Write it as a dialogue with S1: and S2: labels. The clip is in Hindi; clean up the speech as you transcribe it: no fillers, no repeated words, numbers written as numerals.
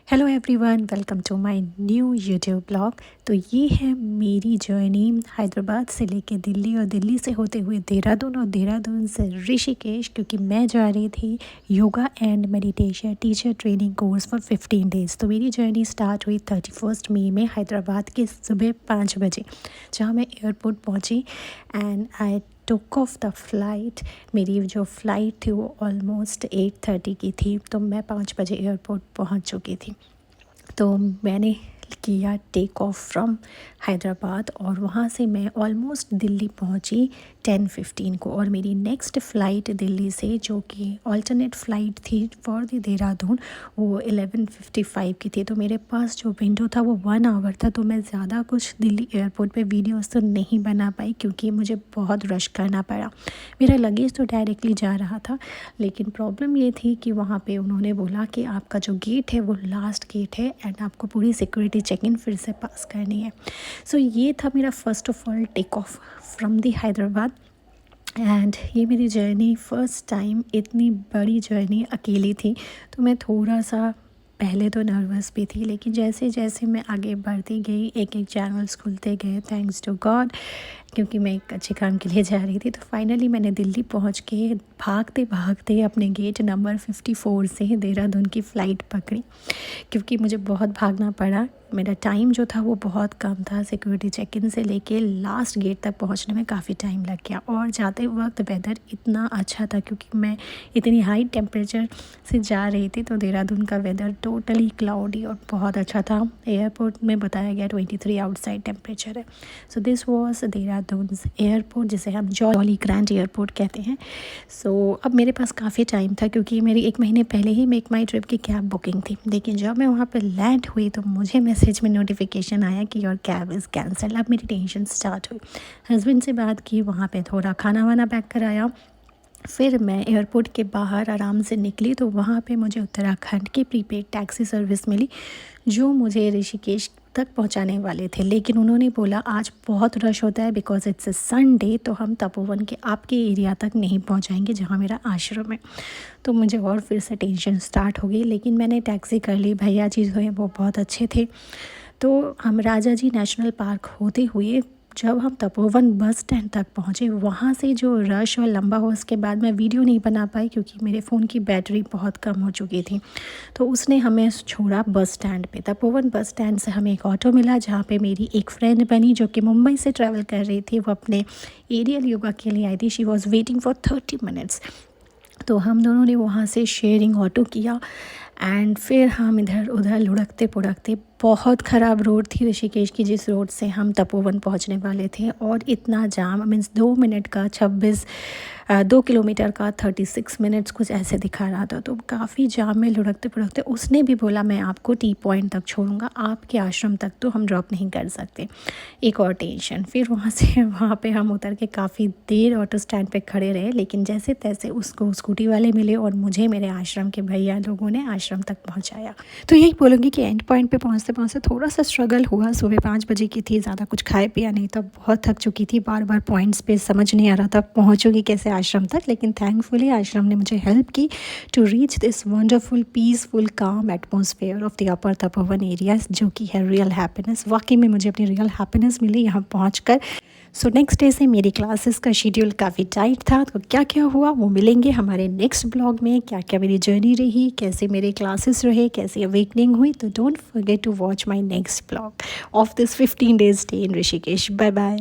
S1: Hello everyone, welcome to my new YouTube blog. तो ये है मेरी जर्नी हैदराबाद से लेके दिल्ली और दिल्ली से होते हुए देहरादून और देहरादून से ऋषिकेश, क्योंकि मैं जा रही थी yoga and meditation teacher training course for 15 days. तो मेरी जर्नी स्टार्ट हुई 31 मई में हैदराबाद के सुबह 5 बजे, जहाँ मैं एयरपोर्ट पहुँची and I took off the flight. मेरी जो फ़्लाइट थी वो ऑलमोस्ट 8:30 की थी, तो मैं 5 बजे एयरपोर्ट पहुंच चुकी थी। तो मैंने किया टेक ऑफ फ्रॉम हैदराबाद और वहाँ से मैं ऑलमोस्ट दिल्ली पहुँची 10:15 को। और मेरी नेक्स्ट फ़्लाइट दिल्ली से, जो कि अल्टरनेट फ़्लाइट थी फॉर द देहरादून, वो 11:55 की थी। तो मेरे पास जो विंडो था वो 1 आवर था। तो मैं ज़्यादा कुछ दिल्ली एयरपोर्ट पे वीडियोस तो नहीं बना पाई, क्योंकि मुझे बहुत रश करना पड़ा। मेरा लगेज तो डायरेक्टली जा रहा था, लेकिन प्रॉब्लम ये थी कि वहाँ पे उन्होंने बोला कि आपका जो गेट है वो लास्ट गेट है एंड आपको पूरी सिक्योरिटी चेक इन फिर से पास करनी है। सो ये था मेरा first of all take off from the Hyderabad. And ये मेरी जर्नी फ़र्स्ट टाइम, इतनी बड़ी जर्नी अकेली थी। तो मैं थोड़ा सा पहले तो नर्वस भी थी, लेकिन जैसे जैसे मैं आगे बढ़ती गई एक एक चैनल्स खुलते गए, थैंक्स टू गॉड, क्योंकि मैं एक अच्छे काम के लिए जा रही थी। तो फाइनली मैंने दिल्ली पहुंच के भागते भागते अपने गेट नंबर 54 से देहरादून की फ़्लाइट पकड़ी, क्योंकि मुझे बहुत भागना पड़ा। मेरा टाइम जो था वो बहुत कम था। सिक्योरिटी चेक इन से लेके लास्ट गेट तक पहुंचने में काफ़ी टाइम लग गया। और जाते वक्त वेदर इतना अच्छा था, क्योंकि मैं इतनी हाई टेम्परेचर से जा रही थी। तो देहरादून का वेदर टोटली क्लाउडी और बहुत अच्छा था। एयरपोर्ट में बताया गया 23 आउटसाइड टेम्परेचर है। So this was Dehradun airport, जिसे हम जॉली ग्रैंड एयरपोर्ट कहते हैं। सो अब मेरे पास काफ़ी टाइम था, क्योंकि मेरी 1 महीने पहले ही मेक माई ट्रिप की कैब बुकिंग थी। लेकिन जब मैं वहाँ पर लैंड हुई तो मुझे मैसेज में नोटिफिकेशन आया कि योर कैब इज़ कैंसल। अब मेरी टेंशन स्टार्ट हुई। हस्बैंड से बात की, वहाँ पे थोड़ा खाना वाना पैक कराया। फिर मैं एयरपोर्ट के बाहर आराम से निकली, तो वहाँ पे मुझे उत्तराखंड की प्रीपेड टैक्सी सर्विस मिली, जो मुझे ऋषिकेश तक पहुँचाने वाले थे। लेकिन उन्होंने बोला आज बहुत रश होता है बिकॉज इट्स अ संडे, तो हम तपोवन के आपके एरिया तक नहीं पहुँचाएंगे जहाँ मेरा आश्रम है। तो मुझे और फिर से टेंशन स्टार्ट हो गई, लेकिन मैंने टैक्सी कर ली। भैया जी जो है वो बहुत अच्छे थे। तो हम राजा जी नेशनल पार्क होते हुए जब हम तपोवन बस स्टैंड तक पहुँचे, वहाँ से जो रश और लंबा हो, उसके बाद मैं वीडियो नहीं बना पाई, क्योंकि मेरे फ़ोन की बैटरी बहुत कम हो चुकी थी। तो उसने हमें छोड़ा बस स्टैंड पे। तपोवन बस स्टैंड से हमें एक ऑटो मिला, जहाँ पे मेरी एक फ्रेंड बनी, जो कि मुंबई से ट्रैवल कर रही थी। वो अपने एरियल योगा के लिए आई थी। She was waiting for 30 minutes. तो हम दोनों ने वहाँ से शेयरिंग ऑटो किया एंड फिर हम इधर उधर लुढ़कते पुढ़कते, बहुत ख़राब रोड थी ऋषिकेश की, जिस रोड से हम तपोवन पहुँचने वाले थे। और इतना जाम, मीन्स 2 मिनट का 2 किलोमीटर का 36 मिनट्स कुछ ऐसे दिखा रहा था। तो काफ़ी जाम में लुढ़कते पुढ़कते उसने भी बोला मैं आपको टी पॉइंट तक छोड़ूंगा, आपके आश्रम तक तो हम ड्रॉप नहीं कर सकते। एक और टेंशन। फिर वहाँ पे हम उतर के काफ़ी देर ऑटो स्टैंड पे खड़े रहे, लेकिन जैसे तैसे उसको स्कूटी वाले मिले और मुझे मेरे आश्रम के भैया लोगों ने आश्रम तक पहुँचाया। तो यही बोलूँगी कि एंड पॉइंट पे पहुँचते पहुँचते थोड़ा सा स्ट्रगल हुआ। सुबह 5 बजे की थी, ज़्यादा कुछ खाए पिया नहीं था, बहुत थक चुकी थी। बार बार पॉइंट्स पे समझ नहीं आ रहा था पहुँचूँगी कैसे आश्रम तक। लेकिन थैंकफुली आश्रम ने मुझे हेल्प की to reach this wonderful peaceful calm atmosphere of the upper Tapovan area, जो कि है रियल हैप्पीनेस। वाकई में मुझे अपनी रियल हैप्पीनेस मिली यहाँ पहुँचकर। सो नेक्स्ट डे से मेरी क्लासेस का शेड्यूल काफ़ी टाइट था। तो क्या क्या हुआ वो मिलेंगे हमारे नेक्स्ट ब्लॉग में। क्या क्या मेरी जर्नी रही, कैसे मेरे क्लासेस रहे, कैसे अवेकनिंग हुई। तो don't forget to watch my next blog of this 15 days stay in Rishikesh. Bye bye.